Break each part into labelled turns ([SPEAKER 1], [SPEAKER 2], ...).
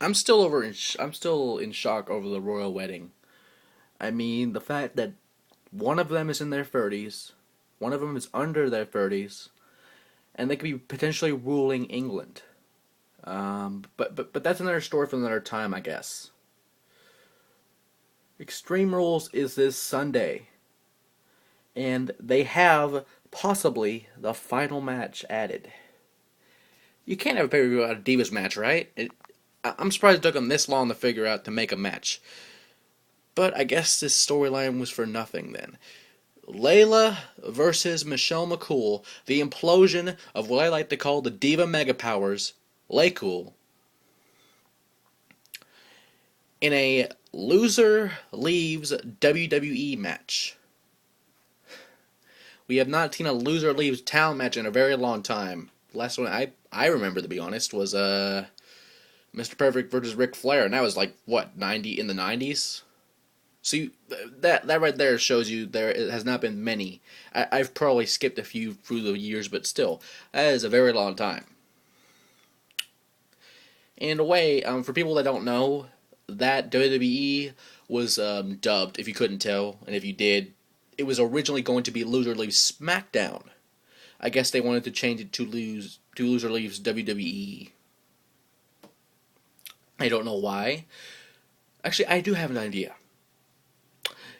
[SPEAKER 1] I'm still in shock over the royal wedding. I mean, the fact that one of them is in their 30s, one of them is under their 30s, and they could be potentially ruling England. But that's another story for another time, I guess. Extreme Rules is this Sunday, and they have possibly the final match added. You can't have a pay-per-view without a Divas match, right? I'm surprised it took them this long to figure out to make a match. But I guess this storyline was for nothing then. Layla versus Michelle McCool, the implosion of what I like to call the Diva Mega Powers, Laycool, in a loser leaves WWE match. We have not seen a loser leaves talent match in a very long time. The last one I remember, to be honest, was Mr. Perfect versus Ric Flair, and that was like what, 90 in the 90s. So that right there shows you there has not been many. I've probably skipped a few through the years, but still, that is a very long time. In a way, for people that don't know, that WWE was dubbed, if you couldn't tell, and if you did, it was originally going to be Loser Leaves SmackDown. I guess they wanted to change it to Loser Leaves WWE. I don't know why. Actually, I do have an idea.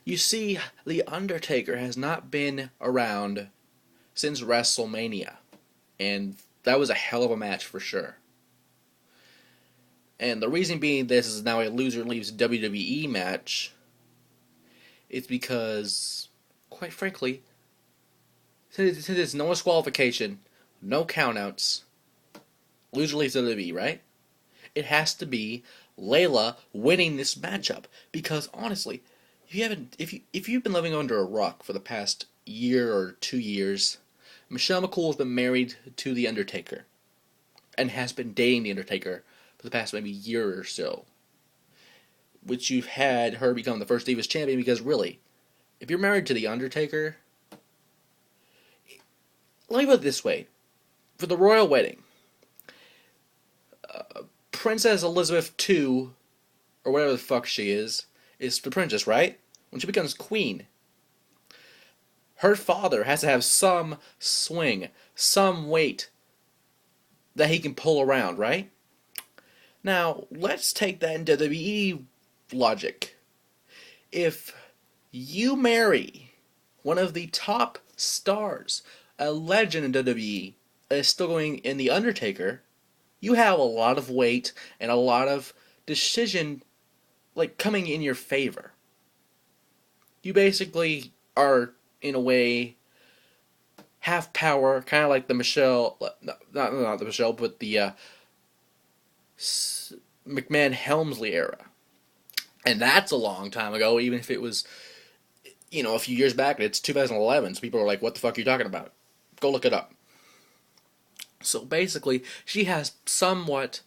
[SPEAKER 1] You see, The Undertaker has not been around since WrestleMania, and that was a hell of a match for sure. And the reason being this is now a loser leaves WWE match. It's because, quite frankly, since it's no disqualification, no countouts, loser leaves WWE, right? It has to be Layla winning this matchup because honestly, if you've been living under a rock for the past year or 2 years, Michelle McCool has been married to The Undertaker and has been dating The Undertaker for the past maybe year or so, which you've had her become the first Divas champion because really, if you're married to The Undertaker, let me put it this way, for the royal wedding, Princess Elizabeth II, or whatever the fuck she is the princess, right? When she becomes queen, her father has to have some swing, some weight that he can pull around, right? Now, let's take that into WWE logic. If you marry one of the top stars, a legend in WWE, that is still going in The Undertaker, you have a lot of weight and a lot of decision coming in your favor. You basically are, in a way, have power, kind of like the Michelle, not the Michelle, but the McMahon Helmsley era. And that's a long time ago, even if it was, a few years back. It's 2011, so people are like, what the fuck are you talking about? Go look it up. So basically, she has somewhat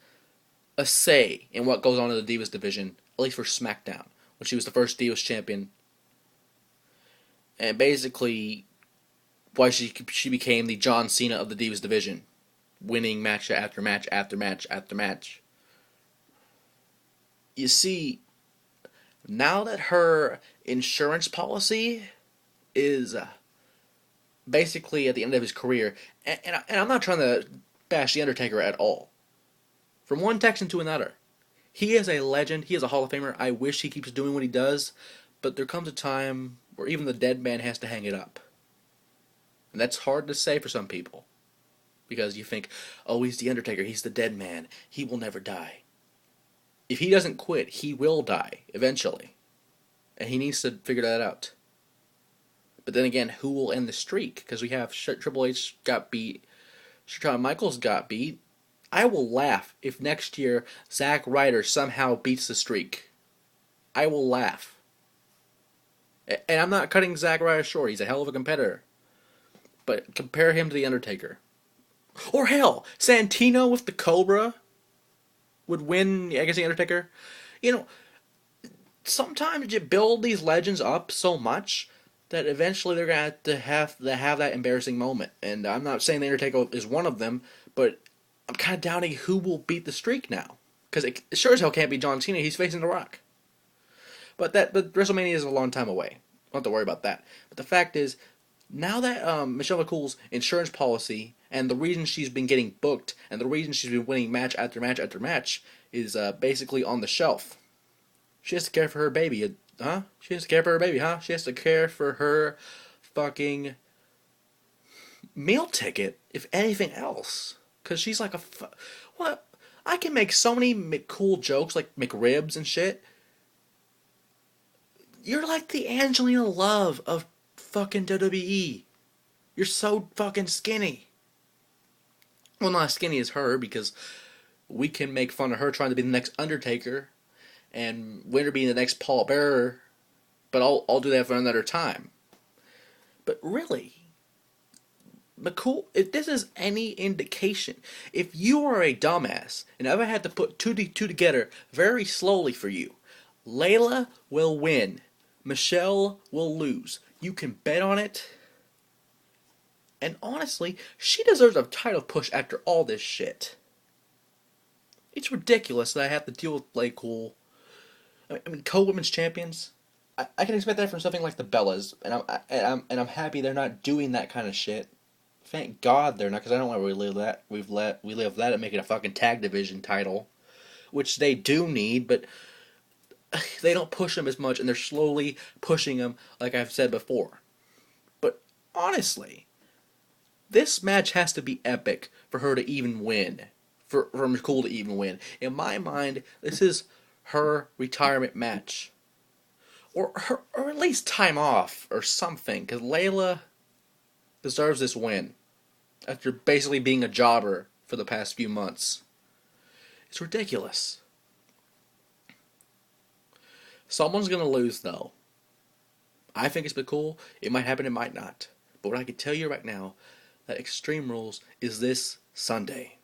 [SPEAKER 1] a say in what goes on in the Divas division, at least for SmackDown, when she was the first Divas champion. And basically, why she became the John Cena of the Divas division, winning match after match after match after match. You see, now that her insurance policy is basically at the end of his career, and I'm not trying to bash The Undertaker at all. From one Texan to another, he is a legend, he is a Hall of Famer. I wish he keeps doing what he does, but there comes a time where even the dead man has to hang it up. And that's hard to say for some people. Because you think, oh, he's The Undertaker, he's the dead man, he will never die. If he doesn't quit, he will die, eventually. And he needs to figure that out. But then again, who will end the streak? Because we have Triple H got beat, Shawn Michaels got beat. I will laugh if next year Zack Ryder somehow beats the streak. I will laugh. And I'm not cutting Zack Ryder short. He's a hell of a competitor. But compare him to The Undertaker. Or hell, Santino with the Cobra would win against The Undertaker. Sometimes you build these legends up so much that eventually they're going to have that embarrassing moment. And I'm not saying The Undertaker is one of them, but I'm kind of doubting who will beat the streak now. because it sure as hell can't be John Cena. He's facing The Rock. But WrestleMania is a long time away. Don't have to worry about that. But the fact is, now that Michelle McCool's insurance policy and the reason she's been getting booked and the reason she's been winning match after match after match is basically on the shelf. She has to care for her baby, huh? She has to care for her baby, huh? She has to care for her fucking meal ticket, if anything else. Because she's like what? I can make so many cool jokes, like McRibs and shit. You're like the Angelina Love of fucking WWE. You're so fucking skinny. Well, not as skinny as her, because we can make fun of her trying to be the next Undertaker and Winter being the next Paul Bearer, but I'll do that for another time. But really, McCool, if this is any indication, if you are a dumbass, and if I had to put two together very slowly for you, Layla will win. Michelle will lose. You can bet on it. And honestly, she deserves a title push after all this shit. It's ridiculous that I have to deal with Play Cool. I mean, co-women's champions. I can expect that from something like the Bellas, and I'm happy they're not doing that kind of shit. Thank God they're not, because I don't want to relive that. We live that and make it a fucking tag division title, which they do need, but they don't push them as much, and they're slowly pushing them, like I've said before. But honestly, this match has to be epic for her to even win, for McCool to even win. In my mind, this is her retirement match, or at least time off or something, because Layla deserves this win after basically being a jobber for the past few months. It's ridiculous. Someone's gonna lose, though. I think it's cool. It might happen, it might not. But what I can tell you right now, that Extreme Rules is this Sunday.